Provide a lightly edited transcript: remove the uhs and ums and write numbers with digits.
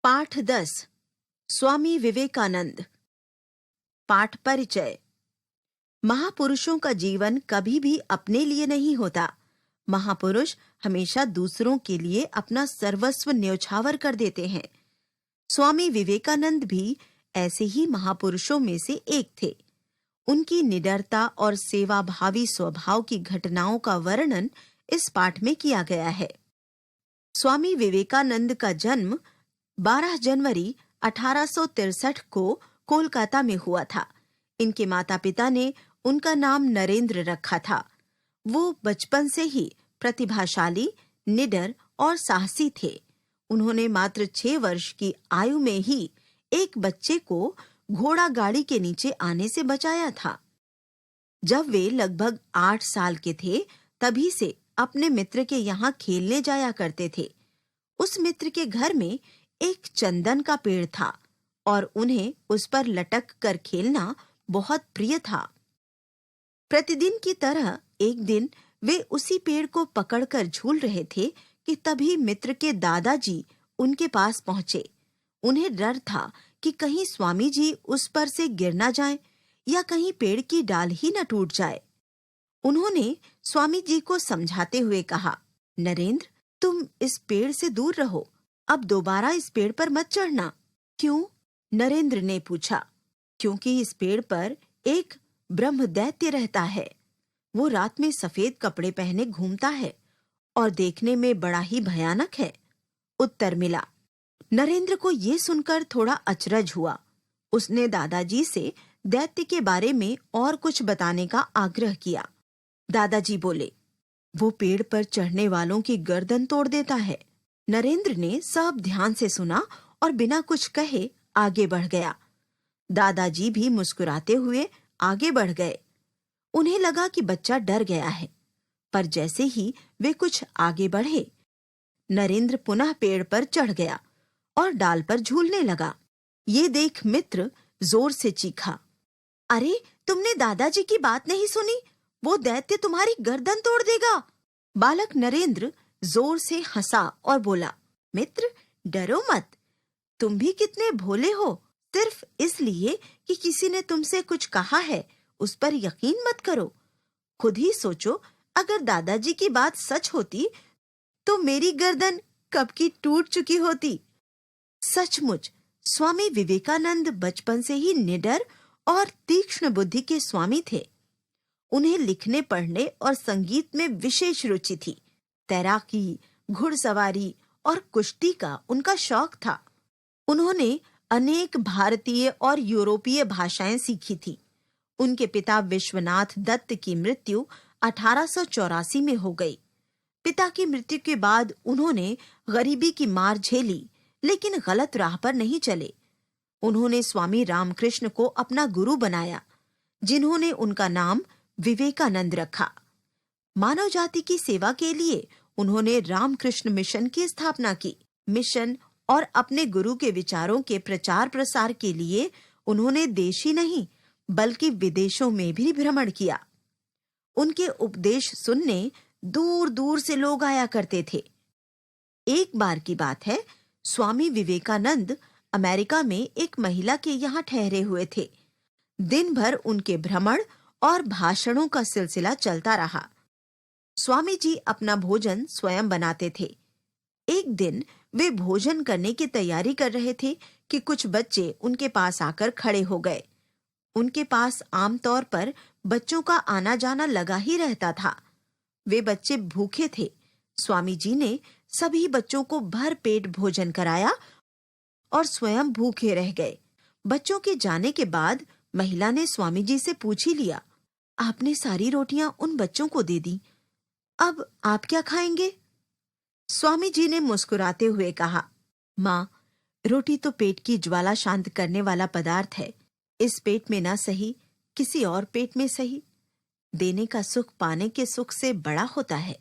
पाठ 10 स्वामी विवेकानंद। पाठ परिचय। महापुरुषों का जीवन कभी भी अपने लिए नहीं होता। महापुरुष हमेशा दूसरों के लिए अपना सर्वस्व न्यौछावर कर देते हैं। स्वामी विवेकानंद भी ऐसे ही महापुरुषों में से एक थे। उनकी निडरता और सेवाभावी स्वभाव की घटनाओं का वर्णन इस पाठ में किया गया है। स्वामी विवेकानंद का जन्म 12 जनवरी 1863 को कोलकाता में हुआ था। इनके माता पिता ने उनका नाम नरेंद्र रखा था। वो बचपन से ही प्रतिभाशाली, निडर और साहसी थे। उन्होंने मात्र 6 वर्ष की आयु में ही एक बच्चे को घोड़ा गाड़ी के नीचे आने से बचाया था। जब वे लगभग 8 साल के थे, तभी से अपने मित्र के यहाँ खेलने जाया करते थे। उस मित्र के घर में एक चंदन का पेड़ था और उन्हें उस पर लटक कर खेलना बहुत प्रिय था। प्रतिदिन की तरह एक दिन वे उसी पेड़ को पकड़कर झूल रहे थे कि तभी मित्र के दादाजी उनके पास पहुंचे। उन्हें डर था कि कहीं स्वामी जी उस पर से गिर ना जाएं या कहीं पेड़ की डाल ही न टूट जाए। उन्होंने स्वामी जी को समझाते हुए कहा, नरेंद्र, तुम इस पेड़ से दूर रहो, अब दोबारा इस पेड़ पर मत चढ़ना। क्यों? नरेंद्र ने पूछा। क्योंकि इस पेड़ पर एक ब्रह्मदैत्य रहता है। वो रात में सफेद कपड़े पहने घूमता है और देखने में बड़ा ही भयानक है, उत्तर मिला। नरेंद्र को ये सुनकर थोड़ा अचरज हुआ। उसने दादाजी से दैत्य के बारे में और कुछ बताने का आग्रह किया। दादाजी बोले, वो पेड़ पर चढ़ने वालों की गर्दन तोड़ देता है। नरेंद्र ने सब ध्यान से सुना और बिना कुछ कहे आगे बढ़ गया। दादाजी भी मुस्कुराते हुए आगे बढ़ गए। उन्हें लगा कि बच्चा डर गया है, पर जैसे ही वे कुछ आगे बढ़े, नरेंद्र पुनः पेड़ पर चढ़ गया और डाल पर झूलने लगा। ये देख मित्र जोर से चीखा, अरे, तुमने दादाजी की बात नहीं सुनी, वो दैत्य तुम्हारी गर्दन तोड़ देगा। बालक नरेंद्र जोर से हंसा और बोला, मित्र, डरो मत, तुम भी कितने भोले हो। सिर्फ इसलिए कि किसी ने तुमसे कुछ कहा है, उस पर यकीन मत करो। खुद ही सोचो, अगर दादाजी की बात सच होती तो मेरी गर्दन कब की टूट चुकी होती। सचमुच स्वामी विवेकानंद बचपन से ही निडर और तीक्ष्ण बुद्धि के स्वामी थे। उन्हें लिखने, पढ़ने और संगीत में विशेष रुचि थी। तैराकी, घुड़सवारी और कुश्ती का उनका शौक था। उन्होंने अनेक भारतीय और यूरोपीय भाषाएं सीखी थी। उनके पिता विश्वनाथ दत्त की मृत्यु 1884 में हो गई। पिता की मृत्यु के बाद उन्होंने गरीबी की मार झेली, लेकिन गलत राह पर नहीं चले। उन्होंने स्वामी रामकृष्ण को अपना गुरु बनाया, जिन्होंने उनका नाम विवेकानंद रखा। मानव जाति की सेवा के लिए उन्होंने रामकृष्ण मिशन की स्थापना की। मिशन और अपने गुरु के विचारों के प्रचार प्रसार के लिए उन्होंने देश ही नहीं बल्कि विदेशों में भी भ्रमण किया। उनके उपदेश सुनने दूर दूर से लोग आया करते थे। एक बार की बात है, स्वामी विवेकानंद अमेरिका में एक महिला के यहाँ ठहरे हुए थे। दिन भर उनके भ्रमण और भाषणों का सिलसिला चलता रहा। स्वामी जी अपना भोजन स्वयं बनाते थे। एक दिन वे भोजन करने की तैयारी कर रहे थे कि कुछ बच्चे उनके पास आकर खड़े हो गए। उनके पास आमतौर पर बच्चों का आना जाना लगा ही रहता था। वे बच्चे भूखे थे। स्वामी जी ने सभी बच्चों को भर पेट भोजन कराया और स्वयं भूखे रह गए। बच्चों के जाने के बाद महिला ने स्वामी जी से पूछ ही लिया, आपने सारी रोटियां उन बच्चों को दे दी, अब आप क्या खाएंगे? स्वामी जी ने मुस्कुराते हुए कहा, माँ, रोटी तो पेट की ज्वाला शांत करने वाला पदार्थ है। इस पेट में ना सही, किसी और पेट में सही, देने का सुख पाने के सुख से बड़ा होता है।